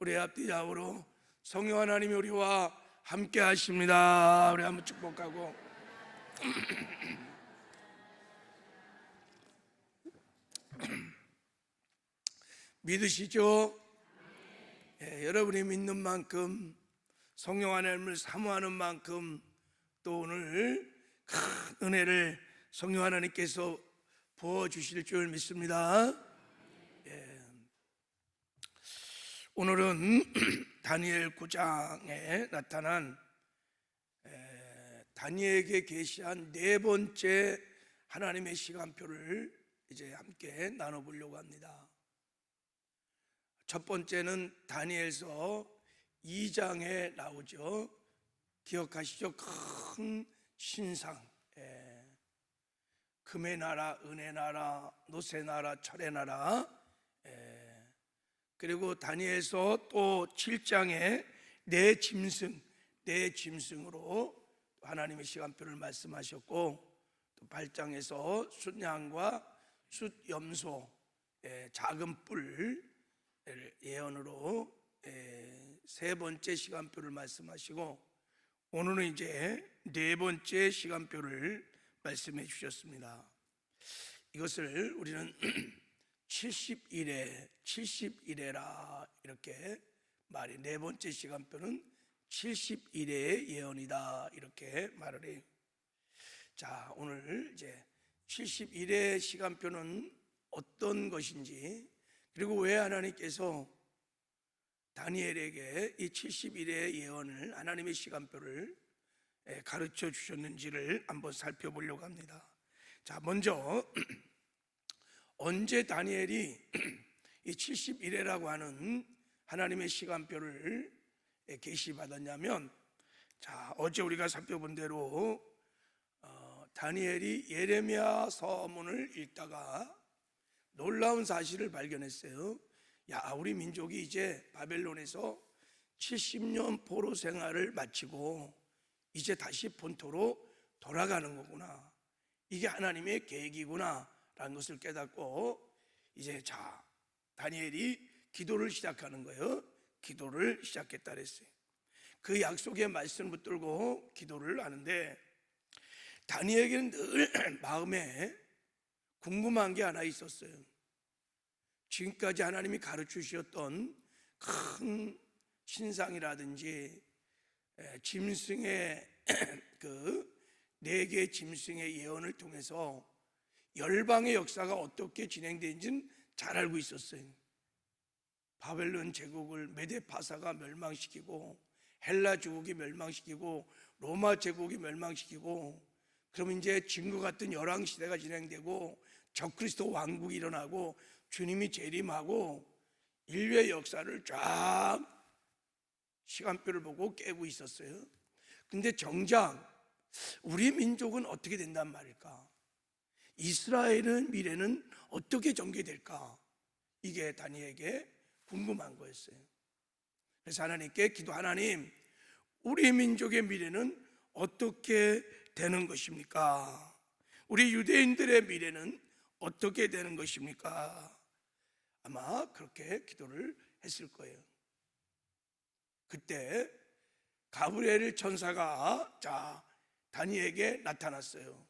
우리 앞뒤 좌우로 성령 하나님이 우리와 함께 하십니다. 우리 한번 축복하고 믿으시죠? 여러분이 믿는 만큼, 성령 하나님을 사모하는 만큼 또 오늘 큰 은혜를 성령 하나님께서 부어주실 줄 믿습니다. 오늘은 다니엘 9장에 나타난 다니엘에게 계시한 네 번째 하나님의 시간표를 이제 함께 나눠보려고 합니다. 첫 번째는 다니엘서 2장에 나오죠. 기억하시죠? 큰 신상, 금의 나라, 은혜 나라, 노새 나라, 철의 나라. 그리고 다니엘서 또 7장에 네 짐승으로 하나님의 시간표를 말씀하셨고, 또 8장에서 숫양과 숫염소, 작은 뿔 예언으로 세 번째 시간표를 말씀하시고, 오늘은 이제 네 번째 시간표를 말씀해 주셨습니다. 이것을 우리는 70일에라 이렇게 말이, 네 번째 시간표는 70일의 예언이다 이렇게 말을 해요. 자, 오늘 이제 70일의 시간표는 어떤 것인지, 그리고 왜 하나님께서 다니엘에게 이 70일의 예언을, 하나님의 시간표를 가르쳐 주셨는지를 한번 살펴보려고 합니다. 자, 먼저 언제 다니엘이 이 70일이라고 하는 하나님의 시간표를 계시받았냐면, 자, 어제 우리가 살펴본 대로 다니엘이 예레미야 서문을 읽다가 놀라운 사실을 발견했어요. 야, 우리 민족이 이제 바벨론에서 70년 포로 생활을 마치고 이제 다시 본토로 돌아가는 거구나, 이게 하나님의 계획이구나 라는 것을 깨닫고, 이제 자, 다니엘이 기도를 시작하는 거예요. 기도를 시작했다 그랬어요. 그 약속의 말씀을 붙들고 기도를 하는데, 다니엘에게는 늘 마음에 궁금한 게 하나 있었어요. 지금까지 하나님이 가르쳐 주셨던 큰 신상이라든지 짐승의 그 네 개의 짐승의 예언을 통해서 열방의 역사가 어떻게 진행되는지는 잘 알고 있었어요. 바벨론 제국을 메데파사가 멸망시키고, 헬라 제국이 멸망시키고, 로마 제국이 멸망시키고, 그럼 이제 지금과 같은 열왕시대가 진행되고 적그리스도 왕국이 일어나고 주님이 재림하고 인류의 역사를 쫙 시간표를 보고 깨고 있었어요. 근데 정작 우리 민족은 어떻게 된단 말일까? 이스라엘의 미래는 어떻게 전개될까? 이게 다니엘에게 궁금한 거였어요. 그래서 하나님께 기도, 하나님, 우리 민족의 미래는 어떻게 되는 것입니까? 우리 유대인들의 미래는 어떻게 되는 것입니까? 아마 그렇게 기도를 했을 거예요. 그때 가브리엘 천사가 다니엘에게 나타났어요.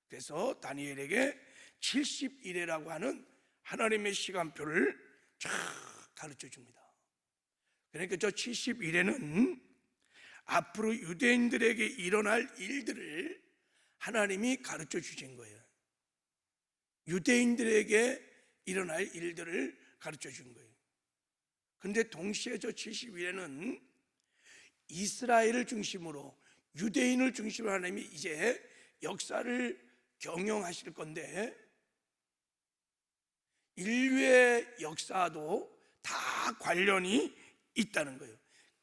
그래서 다니엘에게 70일이라고 하는 하나님의 시간표를 쫙 가르쳐 줍니다. 그러니까 저 70일에는 앞으로 유대인들에게 일어날 일들을 하나님이 가르쳐 주신 거예요. 유대인들에게 일어날 일들을 가르쳐 준 거예요. 그런데 동시에 저 70일에는 이스라엘을 중심으로, 유대인을 중심으로 하나님이 이제 역사를 경영하실 건데, 인류의 역사도 다 관련이 있다는 거예요.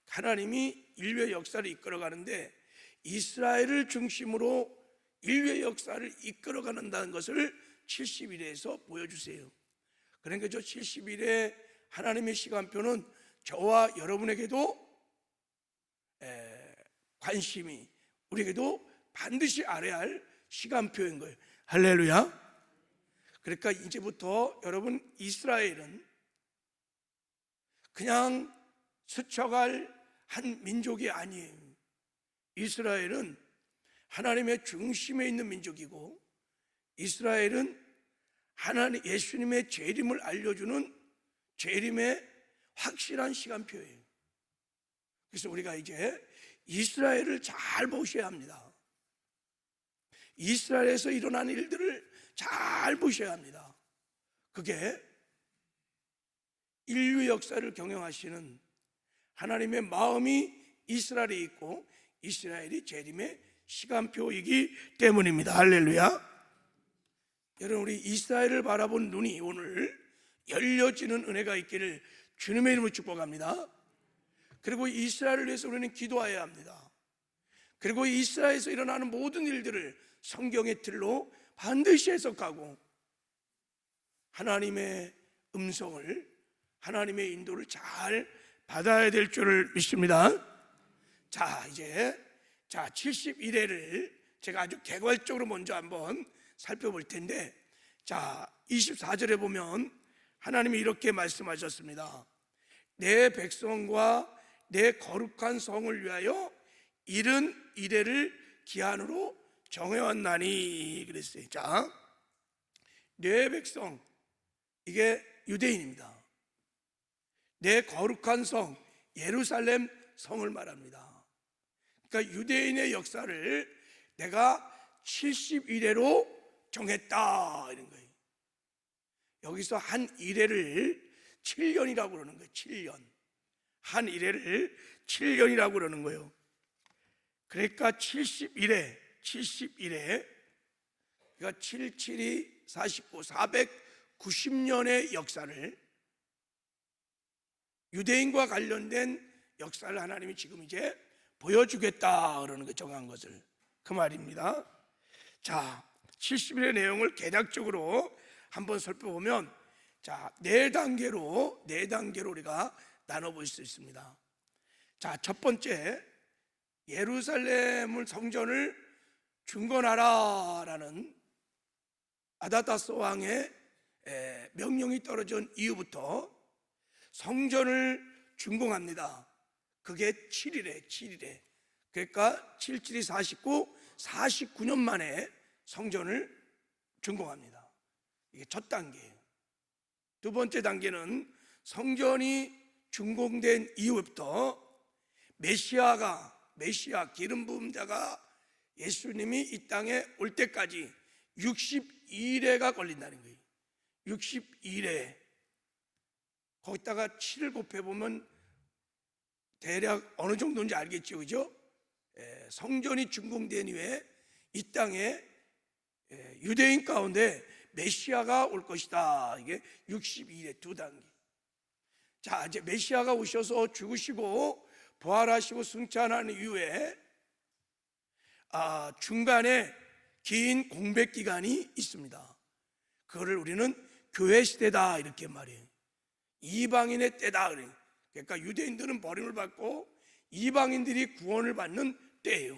하나님이 인류의 역사를 이끌어가는데 이스라엘을 중심으로 인류의 역사를 이끌어가는다는 것을 70일에서 보여주세요. 그러니까 저 70일의 하나님의 시간표는 저와 여러분에게도 관심이, 우리에게도 반드시 알아야 할 시간표인 거예요. 할렐루야. 그러니까 이제부터 여러분, 이스라엘은 그냥 스쳐갈 한 민족이 아니에요. 이스라엘은 하나님의 중심에 있는 민족이고, 이스라엘은 하나님 예수님의 재림을 알려주는 재림의 확실한 시간표예요. 그래서 우리가 이제 이스라엘을 잘 보셔야 합니다. 이스라엘에서 일어난 일들을 잘 보셔야 합니다. 그게 인류 역사를 경영하시는 하나님의 마음이 이스라엘에 있고, 이스라엘이 재림의 시간표이기 때문입니다. 할렐루야. 여러분, 우리 이스라엘을 바라본 눈이 오늘 열려지는 은혜가 있기를 주님의 이름으로 축복합니다. 그리고 이스라엘을 위해서 우리는 기도해야 합니다. 그리고 이스라엘에서 일어나는 모든 일들을 성경의 틀로 반드시 해석하고 하나님의 음성을, 하나님의 인도를 잘 받아야 될 줄을 믿습니다. 자, 이제 71회를 제가 아주 개괄적으로 먼저 한번 살펴볼 텐데, 자, 24절에 보면 하나님이 이렇게 말씀하셨습니다. 내 백성과 내 거룩한 성을 위하여 71회를 기한으로 정해왔나니 그랬어요. 자, 내 백성, 이게 유대인입니다. 내 거룩한 성, 예루살렘 성을 말합니다. 그러니까 유대인의 역사를 내가 71회로 정했다 이런 거예요. 여기서 한 일회를 7년이라고 그러는 거예요. 7년. 한 일회를 7년이라고 그러는 거예요. 그러니까 71회 그러니까 7, 7이 49, 490년의 역사를, 유대인과 관련된 역사를 하나님이 지금 이제 보여주겠다 그러는 거, 정한 것을, 그 말입니다. 자, 71의 내용을 개략적으로 한번 살펴보면, 자, 네 단계로 우리가 나눠볼 수 있습니다. 자, 첫 번째, 예루살렘을, 성전을 중건하라라는 아다다스 왕의 명령이 떨어진 이후부터 성전을 준공합니다. 그게 7일에 그러니까 7, 7이 49, 49년 만에 성전을 준공합니다. 이게 첫 단계예요. 두 번째 단계는 성전이 준공된 이후부터 메시아 기름 부은 자가 예수님이 이 땅에 올 때까지 62일에가 걸린다는 거예요. 62일에 거기다가 7을 곱해보면 대략 어느 정도인지 알겠죠, 그죠? 성전이 준공된 이후에 이 땅에 유대인 가운데 메시아가 올 것이다. 이게 62일의 두 단계. 자, 이제 메시아가 오셔서 죽으시고 부활하시고 승천하는 이후에 중간에 긴 공백 기간이 있습니다. 그거를 우리는 교회 시대다 이렇게 말해요. 이방인의 때다. 그러니까 유대인들은 버림을 받고 이방인들이 구원을 받는 때예요.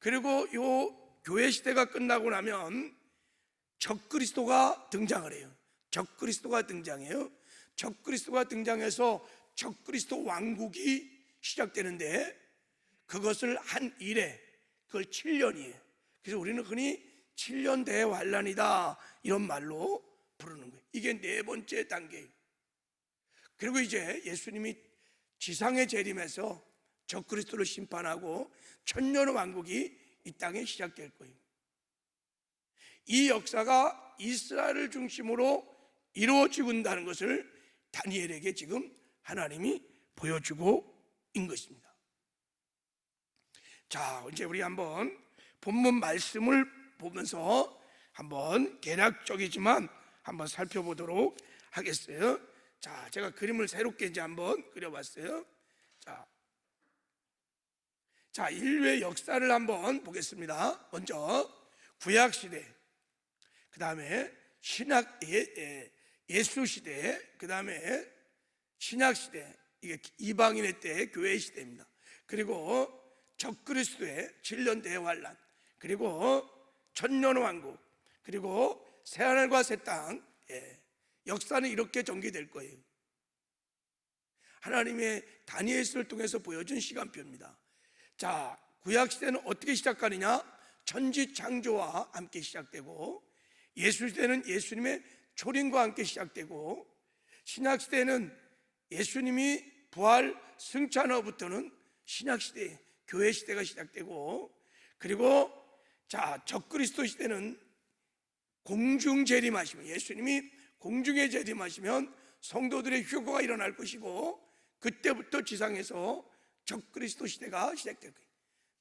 그리고 요 교회 시대가 끝나고 나면 적그리스도가 등장을 해요. 적그리스도가 등장해서 적그리스도 왕국이 시작되는데, 그것을 한 일에, 그걸 7년이에요. 그래서 우리는 흔히 7년 대환란이다 이런 말로 부르는 거예요. 이게 네 번째 단계예요. 그리고 이제 예수님이 지상에 재림해서 적그리스도를 심판하고 천년 왕국이 이 땅에 시작될 거예요. 이 역사가 이스라엘을 중심으로 이루어지고 있다는 것을 다니엘에게 지금 하나님이 보여주고 있는 것입니다. 자, 이제 우리 한번 본문 말씀을 보면서 한번 개략적이지만 한번 살펴보도록 하겠어요. 자, 제가 그림을 새롭게 이제 한번 그려봤어요. 자, 인류의 역사를 한번 보겠습니다. 먼저 구약 시대, 그 다음에 예수 시대, 그 다음에 신약 시대, 이게 이방인의 때 교회 시대입니다. 그리고 적그리스도의 7년 대환란, 그리고 천년 왕국, 그리고 새하늘과 새 땅, 역사는 이렇게 전개될 거예요. 하나님의 다니엘서를 통해서 보여준 시간표입니다. 자, 구약 시대는 어떻게 시작하느냐? 천지 창조와 함께 시작되고, 예수 시대는 예수님의 초림과 함께 시작되고, 신약 시대는 예수님이 부활 승천후부터는 신약 시대, 교회 시대가 시작되고, 그리고 자, 적그리스도 시대는 공중 재림하시면, 예수님이 공중에 재림하시면 성도들의 휴거가 일어날 것이고, 그때부터 지상에서 적그리스도 시대가 시작될 거예요.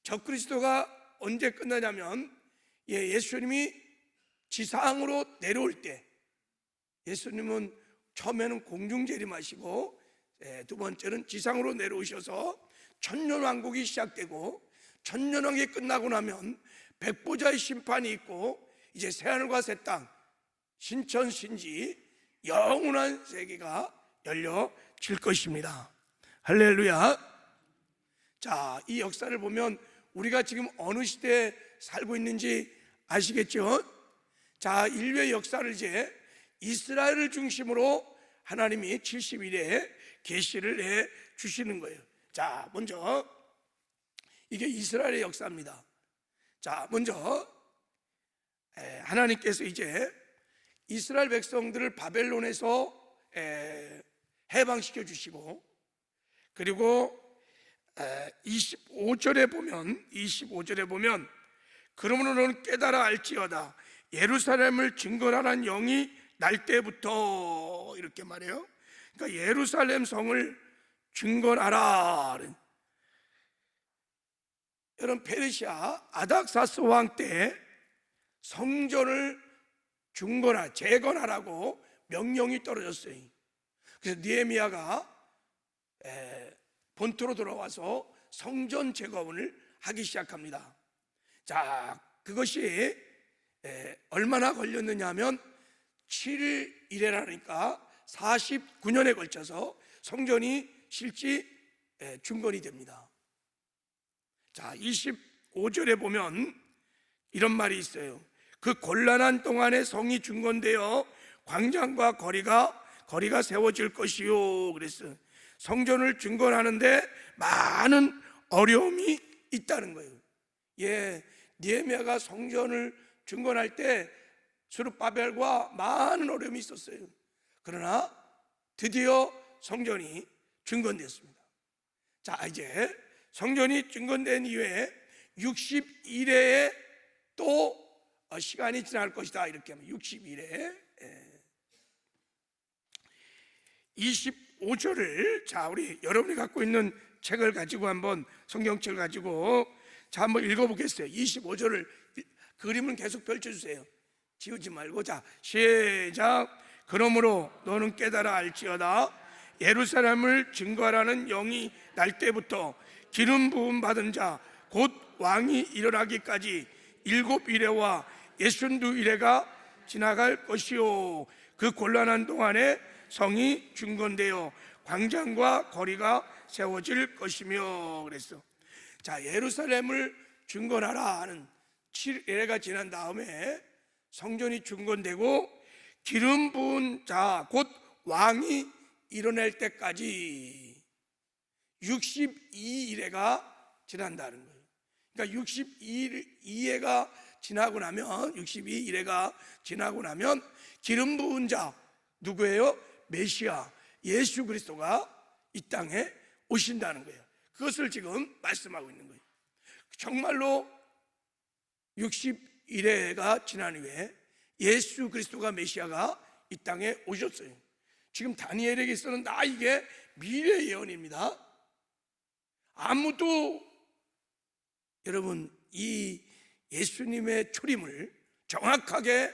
적그리스도가 언제 끝나냐면, 예수님이 지상으로 내려올 때, 예수님은 처음에는 공중 재림하시고, 두 번째는 지상으로 내려오셔서 천년왕국이 시작되고, 천년왕국이 끝나고 나면 백보자의 심판이 있고, 이제 새하늘과 새 땅, 신천 신지, 영원한 세계가 열려질 것입니다. 할렐루야. 자, 이 역사를 보면 우리가 지금 어느 시대에 살고 있는지 아시겠죠? 자, 인류의 역사를 이제 이스라엘을 중심으로 하나님이 70일에 계시를 내 주시는 거예요. 자, 먼저 이게 이스라엘의 역사입니다. 자, 먼저 하나님께서 이제 이스라엘 백성들을 바벨론에서 해방시켜 주시고, 그리고 25절에 보면 그러므로 너는 깨달아 알지어다 예루살렘을 증거하라는 영이 날 때부터, 이렇게 말해요. 그러니까 예루살렘 성을 증거하라. 여러분, 페르시아 아닥사스 왕 때 성전을 재건하라고 명령이 떨어졌어요. 그래서 느헤미야가 본토로 돌아와서 성전 재건을 하기 시작합니다. 자, 그것이 얼마나 걸렸느냐 하면 7일 이래라니까 49년에 걸쳐서 성전이 실제 중건이 됩니다. 자, 25절에 보면 이런 말이 있어요. 그 곤란한 동안에 성이 중건되어 광장과 거리가 세워질 것이요. 그랬어요. 성전을 중건하는데 많은 어려움이 있다는 거예요. 느헤미야가 성전을 중건할 때 스룹바벨과 많은 어려움이 있었어요. 그러나 드디어 성전이 중건됐습니다. 자, 이제 성전이 중건된 이후에 60일에 또 시간이 지날 것이다, 이렇게 하면 60일에 25절을, 자, 우리 여러분이 갖고 있는 책을 가지고 한번, 성경책을 가지고 자, 한번 읽어보겠어요. 25절을 그림을 계속 펼쳐주세요. 지우지 말고. 자, 시작. 그러므로 너는 깨달아 알지어다 예루살렘을 증거하라는 영이 날 때부터 기름 부음 받은 자 곧 왕이 일어나기까지 7이레와 62이레가 지나갈 것이요. 그 곤란한 동안에 성이 중건되어 광장과 거리가 세워질 것이며, 그랬어. 자, 예루살렘을 중건하라 하는 7일가 지난 다음에 성전이 중건되고 기름 부은 자 곧 왕이 일어날 때까지 62일에가 지난다는 거예요. 그러니까 62일에가 지나고 나면, 62일에가 지나고 나면 기름 부은 자 누구예요? 메시아 예수 그리스도가 이 땅에 오신다는 거예요. 그것을 지금 말씀하고 있는 거예요. 정말로 60일에가 지난 후에 예수 그리스도가 메시아가 이 땅에 오셨어요. 지금 다니엘에게서는 이게 미래 예언입니다. 아무도 여러분 이 예수님의 초림을 정확하게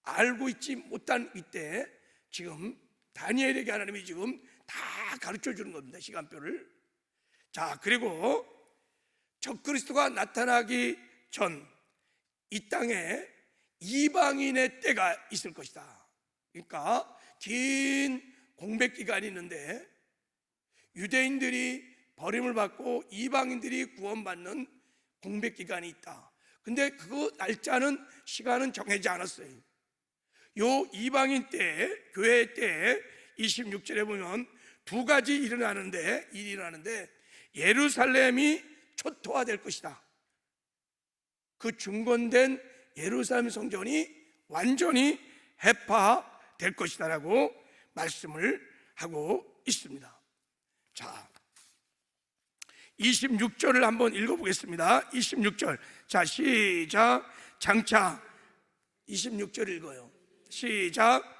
알고 있지 못한 이때 지금 다니엘에게 하나님이 지금 다 가르쳐 주는 겁니다, 시간표를. 자, 그리고 적그리스도가 나타나기 전 이 땅에 이방인의 때가 있을 것이다. 그러니까 긴 공백 기간이 있는데 유대인들이 버림을 받고 이방인들이 구원받는 공백 기간이 있다. 근데 그 날짜는, 시간은 정해지 않았어요. 요 이방인 때, 교회 때 26절에 보면 두 가지 일이 일어나는데 예루살렘이 초토화될 것이다. 그 중건된 예루살렘 성전이 완전히 해파될 것이다 라고 말씀을 하고 있습니다. 자, 26절을 한번 읽어보겠습니다. 26절, 자 시작. 장차 26절 읽어요. 시작.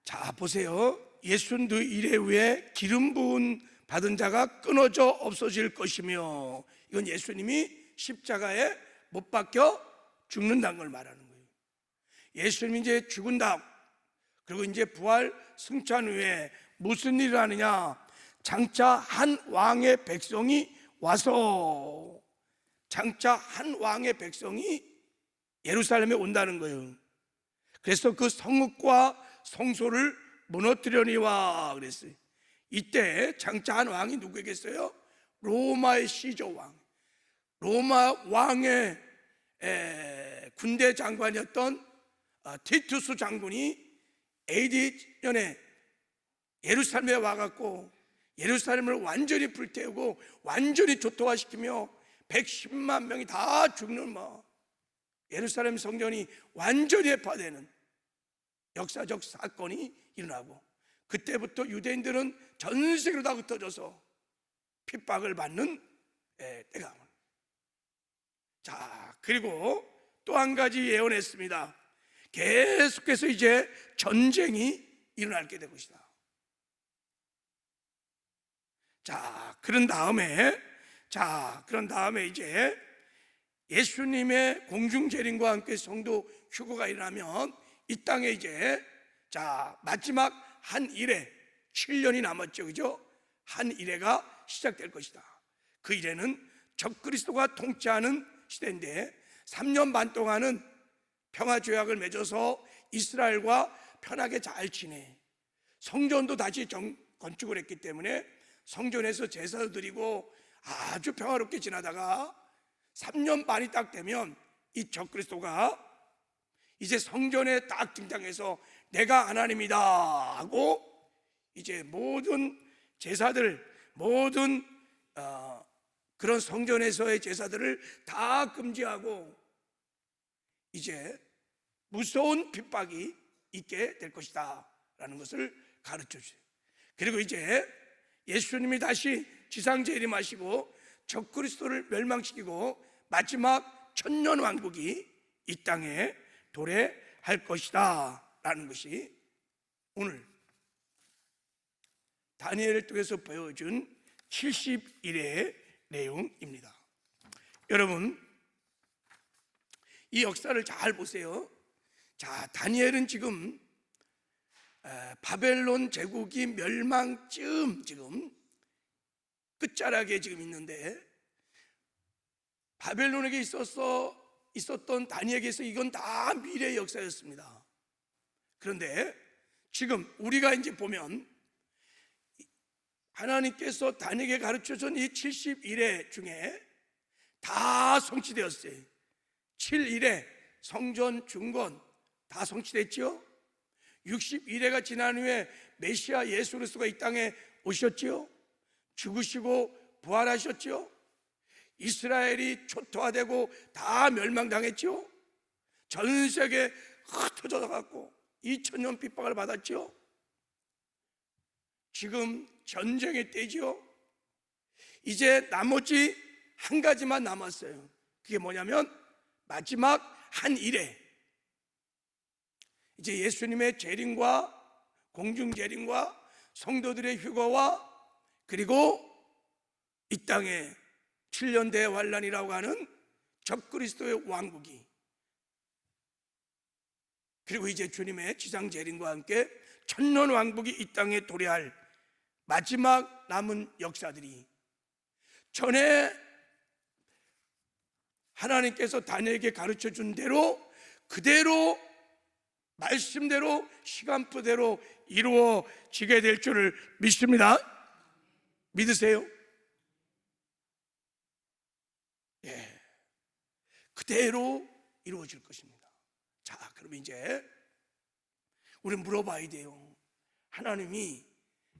자 보세요. 예순두 이래 후에 기름 부은 받은 자가 끊어져 없어질 것이며, 이건 예수님이 십자가에 못 박혀 죽는다는 걸 말하는 거예요. 예수님이 이제 죽은다, 그리고 이제 부활 승천 후에 무슨 일을 하느냐, 장차 한 왕의 백성이 와서, 장차 한 왕의 백성이 예루살렘에 온다는 거예요. 그래서 그 성읍과 성소를 무너뜨려니와 그랬어요. 이때 장차 한 왕이 누구겠어요? 로마의 시저 왕, 로마 왕의 군대 장관이었던 티투스 장군이 AD 년에 예루살렘에 와갖고 예루살렘을 완전히 불태우고 완전히 초토화시키며 110만 명이 다 죽는 예루살렘 성전이 완전히 해파되는 역사적 사건이 일어나고, 그때부터 유대인들은 전 세계로 다 흩어져서 핍박을 받는 때가 옵니다. 자, 그리고 또 한 가지 예언했습니다. 계속해서 이제 전쟁이 일어나게 될 것이다. 자, 그런 다음에 이제 예수님의 공중 재림과 함께 성도 휴거가 일어나면 이 땅에 이제 마지막 한 일에 7년이 남았죠, 그죠? 한 일회가 시작될 것이다. 그 일회는 적그리스도가 통치하는 시대인데 3년 반 동안은 평화 조약을 맺어서 이스라엘과 편하게 잘 지내. 성전도 다시 건축을 했기 때문에 성전에서 제사를 드리고 아주 평화롭게 지나다가 3년 반이 딱 되면 이 적그리스도가 이제 성전에 딱 등장해서 내가 하나님이다 하고 이제 모든 제사들, 모든 그런 성전에서의 제사들을 다 금지하고 이제 무서운 핍박이 있게 될 것이다 라는 것을 가르쳐 주세요. 그리고 이제 예수님이 다시 지상 재림하시고 적그리스도를 멸망시키고 마지막 천년 왕국이 이 땅에 도래할 것이다 라는 것이 오늘 다니엘을 통해서 보여준 70일의 내용입니다. 여러분, 이 역사를 잘 보세요. 자, 다니엘은 지금 바벨론 제국이 멸망쯤 지금 끝자락에 지금 있는데, 바벨론에게 있었던 다니엘에게서 이건 다 미래의 역사였습니다. 그런데 지금 우리가 이제 보면 하나님께서 다니엘에게 가르쳐준 이 70일의 중에 다 성취되었어요. 7일에 성전 중건 다 성취됐죠. 60일회가 지난 후에 메시아 예수 그리스도가 이 땅에 오셨죠. 죽으시고 부활하셨죠. 이스라엘이 초토화되고 다 멸망당했죠. 전 세계에 흩어져 갖고 2000년 핍박을 받았죠. 지금 전쟁의 때죠. 이제 나머지 한 가지만 남았어요. 그게 뭐냐면 마지막 한 일에 이제 예수님의 재림과 공중 재림과 성도들의 휴거와 그리고 이 땅에 7년 대환란이라고 하는 적그리스도의 왕국이, 그리고 이제 주님의 지상 재림과 함께 천년 왕국이 이 땅에 도래할 마지막 남은 역사들이 전에 하나님께서 다니엘에게 가르쳐 준 대로 그대로 말씀대로 시간표대로 이루어지게 될 줄을 믿습니다. 믿으세요? 예, 그대로 이루어질 것입니다. 자, 그럼 이제 우리 물어봐야 돼요. 하나님이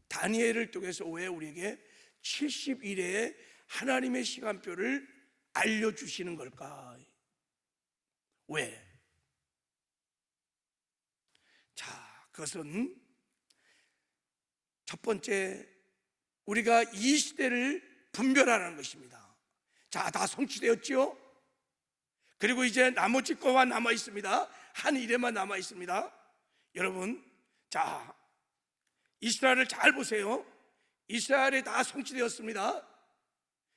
다니엘을 통해서 왜 우리에게 70일의 하나님의 시간표를 알려주시는 걸까? 왜? 자, 그것은 첫 번째, 우리가 이 시대를 분별하라는 것입니다. 자, 다 성취되었죠? 그리고 이제 나머지 거만 남아 있습니다. 한 일에만 남아 있습니다. 여러분, 자, 이스라엘을 잘 보세요. 이스라엘이 다 성취되었습니다.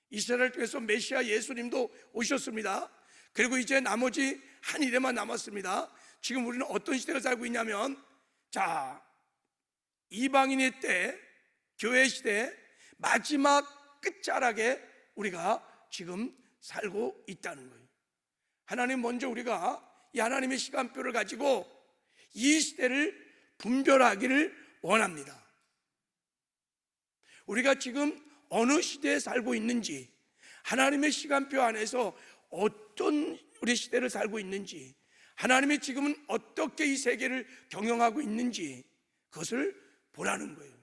이스라엘을 통해서 메시아 예수님도 오셨습니다. 그리고 이제 나머지 한 일에만 남았습니다. 지금 우리는 어떤 시대를 살고 있냐면, 자, 이방인의 때, 교회 시대 마지막 끝자락에 우리가 지금 살고 있다는 거예요. 하나님 먼저 우리가 이 하나님의 시간표를 가지고 이 시대를 분별하기를 원합니다. 우리가 지금 어느 시대에 살고 있는지, 하나님의 시간표 안에서 어떤 우리 시대를 살고 있는지, 하나님이 지금은 어떻게 이 세계를 경영하고 있는지 그것을 보라는 거예요.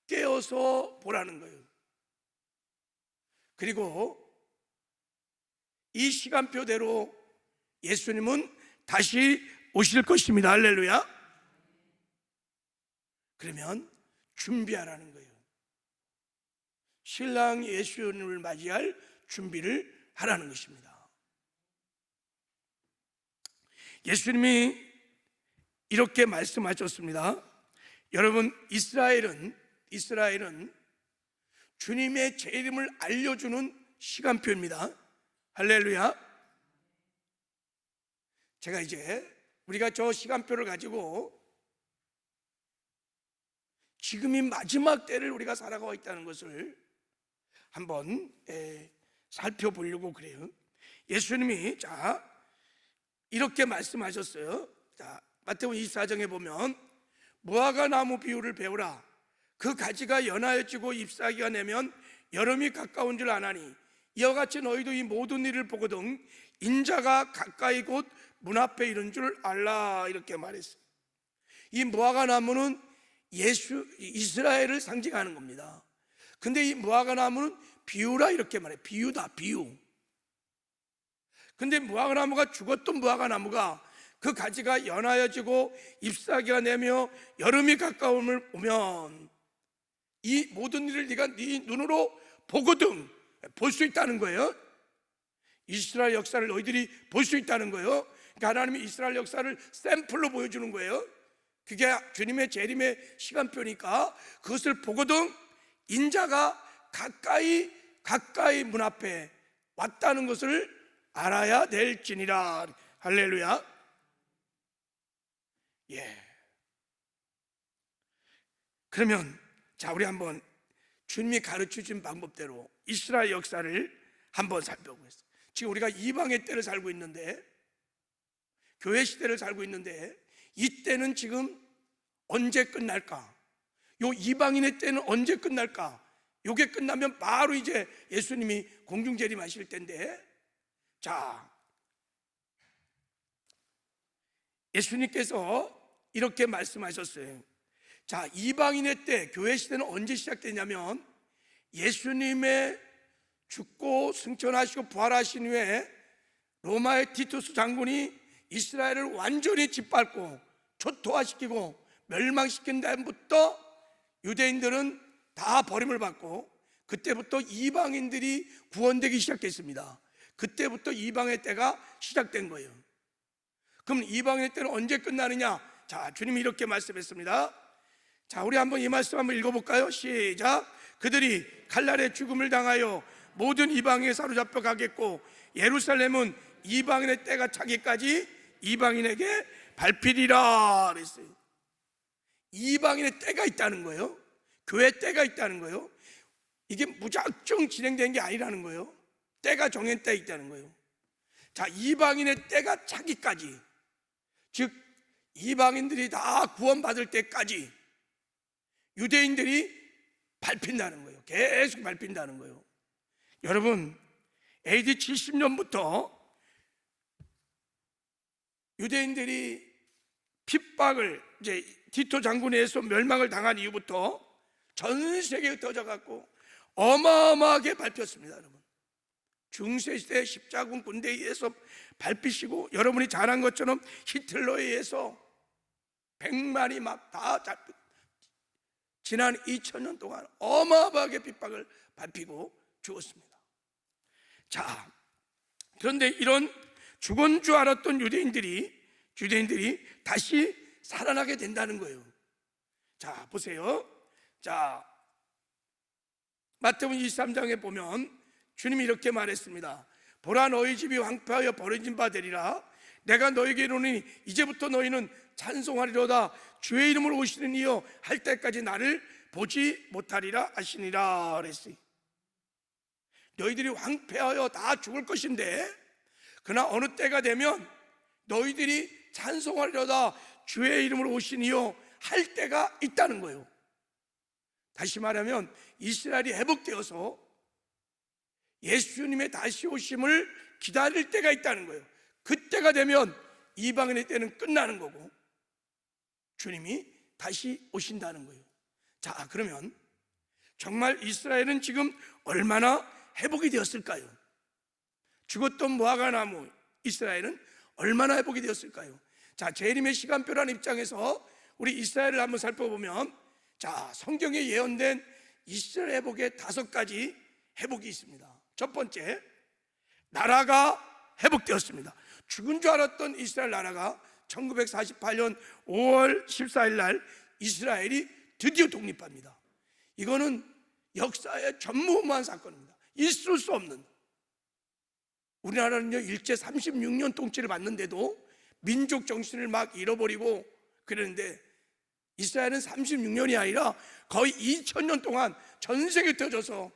깨어서 보라는 거예요. 그리고 이 시간표대로 예수님은 다시 오실 것입니다. 할렐루야. 그러면 준비하라는 거예요. 신랑 예수님을 맞이할 준비를 하라는 것입니다. 예수님이 이렇게 말씀하셨습니다. 여러분, 이스라엘은 주님의 재림을 알려주는 시간표입니다. 할렐루야. 제가 이제 우리가 저 시간표를 가지고 지금이 마지막 때를 우리가 살아가고 있다는 것을 한번 살펴보려고 그래요. 예수님이 자 이렇게 말씀하셨어요. 자, 마태복음 24장에 보면 무화과 나무 비유를 배우라. 그 가지가 연하여지고 잎사귀가 내면 여름이 가까운 줄 아나니 이와 같이 너희도 이 모든 일을 보거든 인자가 가까이 곧 문 앞에 이른 줄 알라. 이렇게 말했어요. 이 무화과 나무는 이스라엘을 상징하는 겁니다. 근데 이 무화과 나무는 비유라 이렇게 말해. 비유다, 비유. 근데 무화과 나무가 죽었던 무화과 나무가 그 가지가 연하여지고 잎사귀가 내며 여름이 가까움을 보면 이 모든 일을 네가 네 눈으로 보거든 볼 수 있다는 거예요. 이스라엘 역사를 너희들이 볼 수 있다는 거예요. 그러니까 하나님이 이스라엘 역사를 샘플로 보여주는 거예요. 그게 주님의 재림의 시간표니까 그것을 보거든 인자가 가까이 문 앞에 왔다는 것을 알아야 될지니라. 할렐루야. 예. 그러면 자 우리 한번 주님이 가르쳐준 방법대로 이스라엘 역사를 한번 살펴보겠습니다. 지금 우리가 이방의 때를 살고 있는데, 교회 시대를 살고 있는데, 이 때는 지금 언제 끝날까? 요 이방인의 때는 언제 끝날까? 요게 끝나면 바로 이제 예수님이 공중재림하실 때인데, 자 예수님께서 이렇게 말씀하셨어요. 자, 이방인의 때, 교회 시대는 언제 시작되냐면 예수님의 죽고 승천하시고 부활하신 후에 로마의 티투스 장군이 이스라엘을 완전히 짓밟고 초토화시키고 멸망시킨 다음부터 유대인들은 다 버림을 받고 그때부터 이방인들이 구원되기 시작했습니다. 그때부터 이방의 때가 시작된 거예요. 그럼 이방의 때는 언제 끝나느냐? 자, 주님이 이렇게 말씀했습니다. 자, 우리 한번 이 말씀 한번 읽어볼까요? 시작. 그들이 칼날의 죽음을 당하여 모든 이방에 사로잡혀 가겠고 예루살렘은 이방인의 때가 차기까지 이방인에게 밟히리라 그랬어요. 이방인의 때가 있다는 거예요. 교회 때가 있다는 거예요. 이게 무작정 진행된 게 아니라는 거예요. 때가 정한 때 있다는 거예요. 자, 이방인의 때가 차기까지, 즉 이방인들이 다 구원받을 때까지 유대인들이 밟힌다는 거예요. 계속 밟힌다는 거예요. 여러분, AD 70년부터 유대인들이 핍박을, 이제 티토 장군에 의해서 멸망을 당한 이후부터 전 세계에 흩어져갖고 어마어마하게 밟혔습니다. 여러분, 중세시대 십자군 군대에 의해서 밟히시고, 여러분이 잘 한 것처럼 히틀러에 의해서 100만이 막 다 지난 2000년 동안 어마어마하게 핍박을 밟히고 죽었습니다. 자, 그런데 이런 죽은 줄 알았던 유대인들이 다시 살아나게 된다는 거예요. 자, 보세요. 자, 마태복음 23장에 보면 주님이 이렇게 말했습니다. 보라, 너희 집이 황폐하여 버려진 바 되리라. 내가 너에게 이르노니 이제부터 너희는 찬송하리로다. 주의 이름으로 오시는 이여 할 때까지 나를 보지 못하리라 하시니라 그랬어요. 너희들이 황폐하여 다 죽을 것인데, 그러나 어느 때가 되면 너희들이 찬송하리로다. 주의 이름으로 오신 이여 할 때가 있다는 거예요. 다시 말하면 이스라엘이 회복되어서 예수님의 다시 오심을 기다릴 때가 있다는 거예요. 그때가 되면 이방인의 때는 끝나는 거고 주님이 다시 오신다는 거예요. 자, 그러면 정말 이스라엘은 지금 얼마나 회복이 되었을까요? 죽었던 무화과 나무 이스라엘은 얼마나 회복이 되었을까요? 자, 재림의 시간표라는 입장에서 우리 이스라엘을 한번 살펴보면, 자, 성경에 예언된 이스라엘 회복의 5가지 회복이 있습니다. 첫 번째, 나라가 회복되었습니다. 죽은 줄 알았던 이스라엘 나라가 1948년 5월 14일 날 이스라엘이 드디어 독립합니다. 이거는 역사의 전무후무한 사건입니다. 있을 수 없는. 우리나라는요, 일제 36년 통치를 받는데도 민족 정신을 막 잃어버리고 그랬는데, 이스라엘은 36년이 아니라 거의 2000년 동안 전 세계에 흩어져서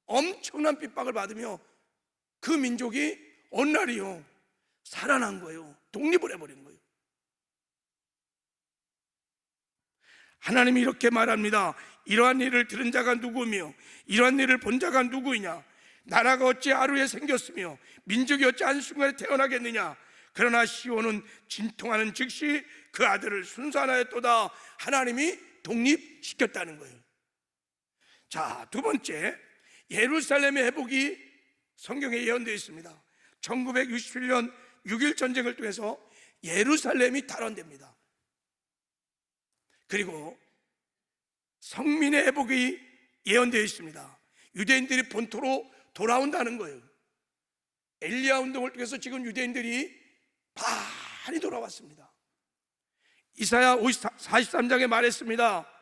엄청난 핍박을 받으며 그 민족이 어느 날이요 살아난 거예요. 독립을 해버린 거예요. 하나님이 이렇게 말합니다. 이러한 일을 들은 자가 누구며 이러한 일을 본 자가 누구이냐? 나라가 어찌 하루에 생겼으며 민족이 어찌 한순간에 태어나겠느냐? 그러나 시온은 진통하는 즉시 그 아들을 순산하였도다. 하나님이 독립시켰다는 거예요. 자, 두 번째, 예루살렘의 회복이 성경에 예언되어 있습니다. 1967년 6.1 전쟁을 통해서 예루살렘이 탈환됩니다. 그리고 성민의 회복이 예언되어 있습니다. 유대인들이 본토로 돌아온다는 거예요. 엘리야 운동을 통해서 지금 유대인들이 많이 돌아왔습니다. 이사야 43장에 말했습니다.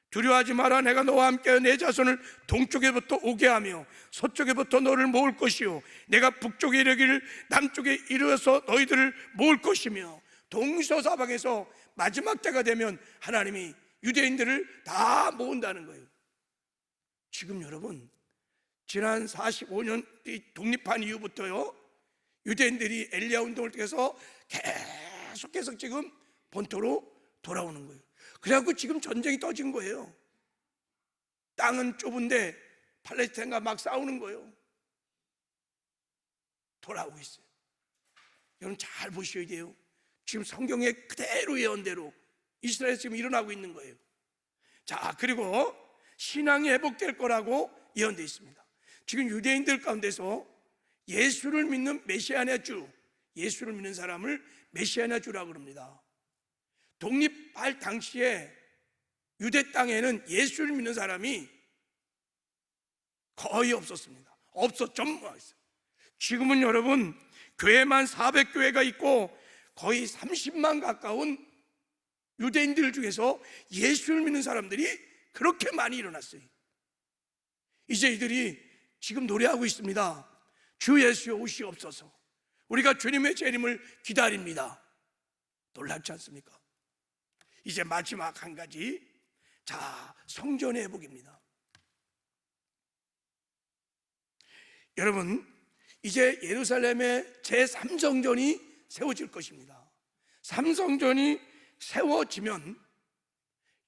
두려워하지 마라. 내가 너와 함께 내 자손을 동쪽에부터 오게 하며 서쪽에부터 너를 모을 것이요 내가 북쪽에 이르기를 남쪽에 이르러서 너희들을 모을 것이며, 동서사방에서 마지막 때가 되면 하나님이 유대인들을 다 모은다는 거예요. 지금 여러분, 지난 45년 독립한 이후부터요, 유대인들이 엘리야 운동을 통해서 계속해서 지금 본토로 돌아오는 거예요. 그래갖고 지금 전쟁이 떠진 거예요. 땅은 좁은데 팔레스타인과 막 싸우는 거예요. 돌아오고 있어요. 여러분 잘 보셔야 돼요. 지금 성경에 그대로 예언대로 이스라엘에서 지금 일어나고 있는 거예요. 자, 그리고 신앙이 회복될 거라고 예언되어 있습니다. 지금 유대인들 가운데서 예수를 믿는 메시아냐 주, 예수를 믿는 사람을 메시아냐 주라고 그럽니다. 독립할 당시에 유대 땅에는 예수를 믿는 사람이 거의 없었습니다. 전무했어요. 지금은 여러분 교회만 400교회가 있고 거의 30만 가까운 유대인들 중에서 예수를 믿는 사람들이 그렇게 많이 일어났어요. 이제 이들이 지금 노래하고 있습니다. 주 예수여 오시옵소서. 우리가 주님의 재림을 기다립니다. 놀랍지 않습니까? 이제 마지막 한 가지, 자, 성전의 회복입니다. 여러분, 이제 예루살렘의 제3성전이 세워질 것입니다. 삼성전이 세워지면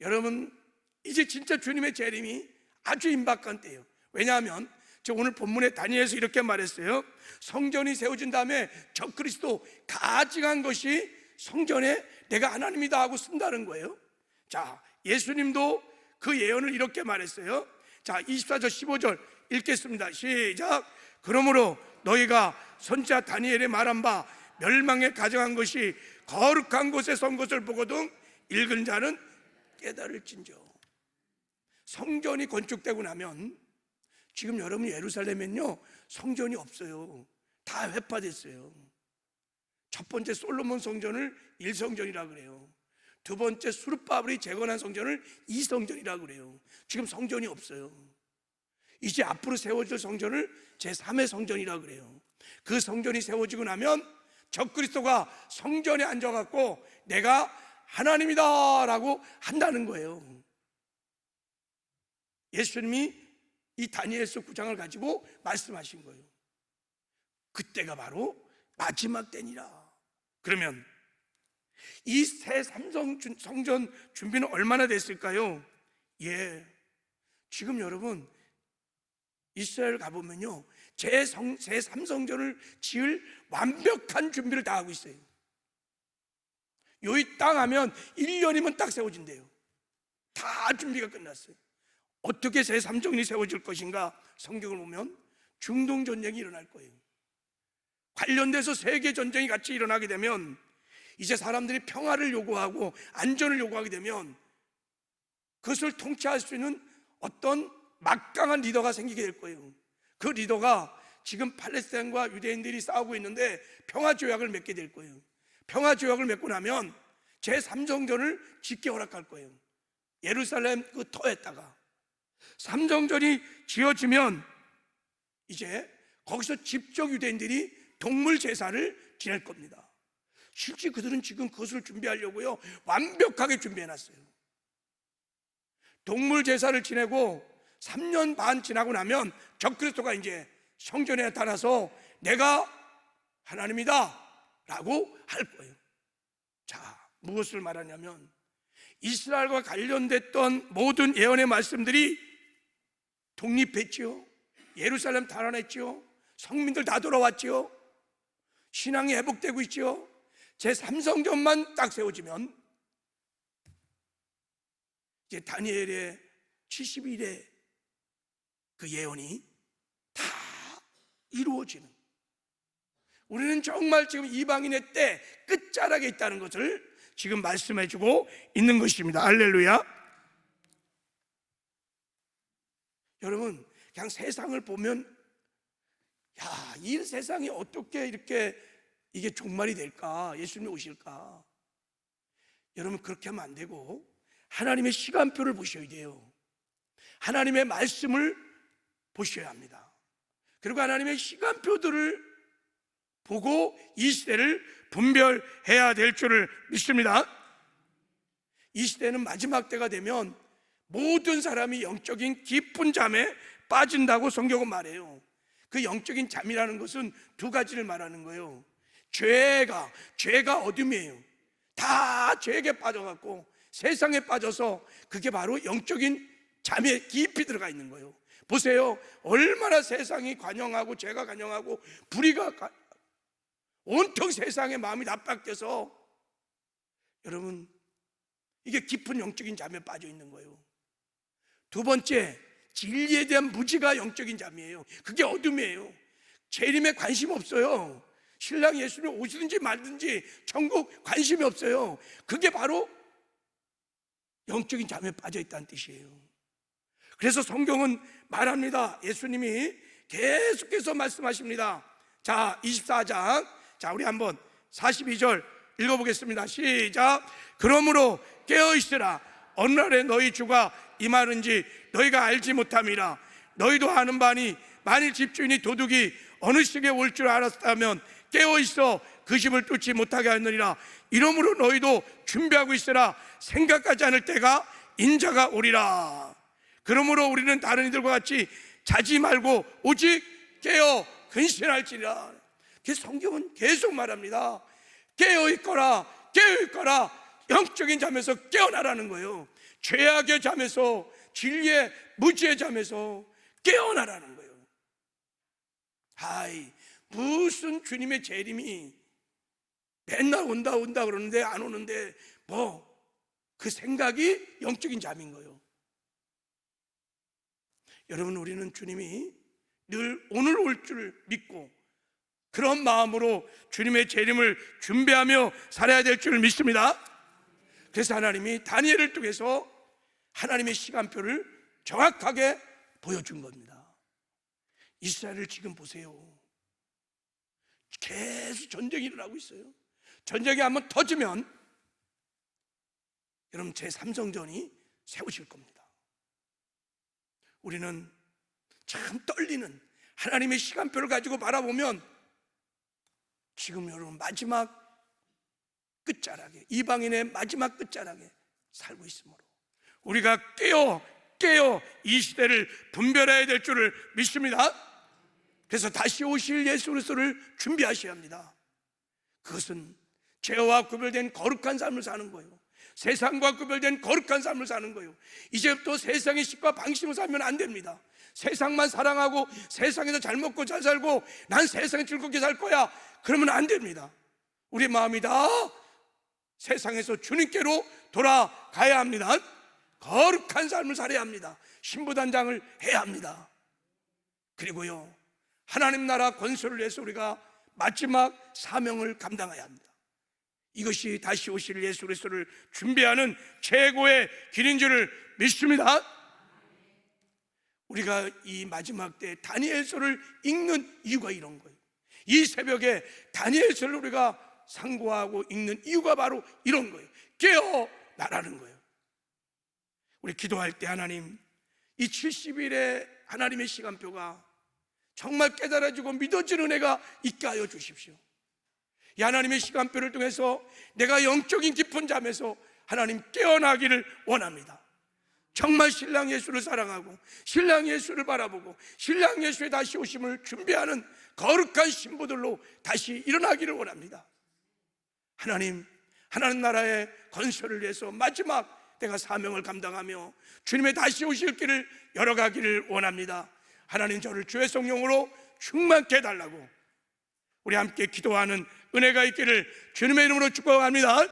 여러분 이제 진짜 주님의 재림이 아주 임박한 때예요. 왜냐하면 저 오늘 본문에 다니엘에서 이렇게 말했어요. 성전이 세워진 다음에 적그리스도 가증한 것이 성전에 내가 하나님이다 하고 쓴다는 거예요. 자, 예수님도 그 예언을 이렇게 말했어요. 자, 24절 15절 읽겠습니다. 시작. 그러므로 너희가 선지자 다니엘의 말한 바 멸망에 가증한 것이 거룩한 곳에 선 것을 보거든 읽은 자는 깨달을진저. 성전이 건축되고 나면 지금 여러분 예루살렘엔요 성전이 없어요. 다 회파됐어요. 첫 번째 솔로몬 성전을 1성전이라고 그래요. 두 번째 수르바벨이 재건한 성전을 2성전이라고 그래요. 지금 성전이 없어요. 이제 앞으로 세워질 성전을 제3의 성전이라고 그래요. 그 성전이 세워지고 나면 적그리스도가 성전에 앉아갖고 내가 하나님이다 라고 한다는 거예요. 예수님이 이 다니엘서 9장을 가지고 말씀하신 거예요. 그때가 바로 마지막 때니라. 그러면 이 새 성전 준비는 얼마나 됐을까요? 예, 지금 여러분 이스라엘 가보면요 새 삼성전을 지을 완벽한 준비를 다 하고 있어요. 여기 땅 하면 1년이면 딱 세워진대요. 다 준비가 끝났어요. 어떻게 새 삼성전이 세워질 것인가? 성경을 보면 중동 전쟁이 일어날 거예요. 관련돼서 세계 전쟁이 같이 일어나게 되면 이제 사람들이 평화를 요구하고 안전을 요구하게 되면 그것을 통치할 수 있는 어떤 막강한 리더가 생기게 될 거예요. 그 리더가 지금 팔레스타인과 유대인들이 싸우고 있는데 평화 조약을 맺게 될 거예요. 평화 조약을 맺고 나면 제3성전을 짓게 허락할 거예요. 예루살렘 그 터에다가 삼성전이 지어지면 이제 거기서 직접 유대인들이 동물 제사를 지낼 겁니다. 실제 그들은 지금 그것을 준비하려고요 완벽하게 준비해놨어요. 동물 제사를 지내고 3년 반 지나고 나면 적그리스도가 이제 성전에 나타나서 내가 하나님이다 라고 할 거예요. 자, 무엇을 말하냐면 이스라엘과 관련됐던 모든 예언의 말씀들이 독립했지요. 예루살렘 달아냈지요. 성민들 다 돌아왔지요. 신앙이 회복되고 있지요. 제3성전만 딱 세워지면 이제 다니엘의 70일의 그 예언이 다 이루어지는, 우리는 정말 지금 이방인의 때 끝자락에 있다는 것을 지금 말씀해주고 있는 것입니다. 할렐루야. 여러분 그냥 세상을 보면 야, 이 세상이 어떻게 이렇게 이게 종말이 될까? 예수님이 오실까? 여러분 그렇게 하면 안 되고 하나님의 시간표를 보셔야 돼요. 하나님의 말씀을 보셔야 합니다. 그리고 하나님의 시간표들을 보고 이 시대를 분별해야 될 줄을 믿습니다. 이 시대는 마지막 때가 되면 모든 사람이 영적인 깊은 잠에 빠진다고 성경은 말해요. 그 영적인 잠이라는 것은 두 가지를 말하는 거예요. 죄가 어둠이에요. 다 죄에 빠져갖고 세상에 빠져서 그게 바로 영적인 잠에 깊이 들어가 있는 거예요. 보세요, 얼마나 세상이 관영하고 죄가 관영하고 불의가 온통 세상의 마음이 압박돼서 여러분 이게 깊은 영적인 잠에 빠져 있는 거예요. 두 번째, 진리에 대한 무지가 영적인 잠이에요. 그게 어둠이에요. 재림에 관심 없어요. 신랑 예수님 오시든지 말든지 천국 관심이 없어요. 그게 바로 영적인 잠에 빠져 있다는 뜻이에요. 그래서 성경은 말합니다. 예수님이 계속해서 말씀하십니다. 자, 24장, 자 우리 한번 42절 읽어보겠습니다. 시작. 그러므로 깨어있으라. 어느 날에 너희 주가 임하는지 너희가 알지 못함이라. 너희도 아는 바니 만일 집주인이 도둑이 어느 시기에 올 줄 알았다면 깨어있어 그 집을 뚫지 못하게 하느니라. 이러므로 너희도 준비하고 있으라. 생각하지 않을 때가 인자가 오리라. 그러므로 우리는 다른 이들과 같이 자지 말고 오직 깨어 근신할지라. 성경은 계속 말합니다. 깨어있거라, 깨어있거라. 영적인 잠에서 깨어나라는 거예요. 죄악의 잠에서, 진리의 무지의 잠에서 깨어나라는 거예요. 무슨 주님의 재림이 맨날 온다 그러는데 안 오는데 그 생각이 영적인 잠인 거예요. 여러분, 우리는 주님이 늘 오늘 올 줄 믿고 그런 마음으로 주님의 재림을 준비하며 살아야 될 줄 믿습니다. 그래서 하나님이 다니엘을 통해서 하나님의 시간표를 정확하게 보여준 겁니다. 이스라엘을 지금 보세요. 계속 전쟁이 일어나고 있어요. 전쟁이 한번 터지면 여러분 제3성전이 세워질 겁니다. 우리는 참 떨리는 하나님의 시간표를 가지고 바라보면 지금 여러분 마지막 끝자락에, 이방인의 마지막 끝자락에 살고 있으므로 우리가 깨어 이 시대를 분별해야 될 줄을 믿습니다. 그래서 다시 오실 예수 그리스도를 준비하셔야 합니다. 그것은 죄와 구별된 거룩한 삶을 사는 거예요. 세상과 구별된 거룩한 삶을 사는 거예요. 이제부터 세상의 식과 방식으로 살면 안 됩니다. 세상만 사랑하고 세상에서 잘 먹고 잘 살고 난 세상에 즐겁게 살 거야, 그러면 안 됩니다. 우리 마음이 다 세상에서 주님께로 돌아가야 합니다. 거룩한 삶을 살아야 합니다. 신부단장을 해야 합니다. 그리고요, 하나님 나라 건설을 위해서 우리가 마지막 사명을 감당해야 합니다. 이것이 다시 오실 예수 그리스도를 준비하는 최고의 길인 줄을 믿습니다. 우리가 이 마지막 때 다니엘서를 읽는 이유가 이런 거예요. 이 새벽에 다니엘서를 우리가 상고하고 읽는 이유가 바로 이런 거예요. 깨어나라는 거예요. 우리 기도할 때 하나님, 이 70일의 하나님의 시간표가 정말 깨달아지고 믿어지는 은혜가 있게 하여 주십시오. 이 하나님의 시간표를 통해서 내가 영적인 깊은 잠에서 하나님 깨어나기를 원합니다. 정말 신랑 예수를 사랑하고 신랑 예수를 바라보고 신랑 예수의 다시 오심을 준비하는 거룩한 신부들로 다시 일어나기를 원합니다. 하나님 나라의 건설을 위해서 마지막 내가 사명을 감당하며 주님의 다시 오실 길을 열어가기를 원합니다. 하나님, 저를 주의 성령으로 충만케 해달라고 우리 함께 기도하는 은혜가 있기를 주님의 이름으로 축복합니다.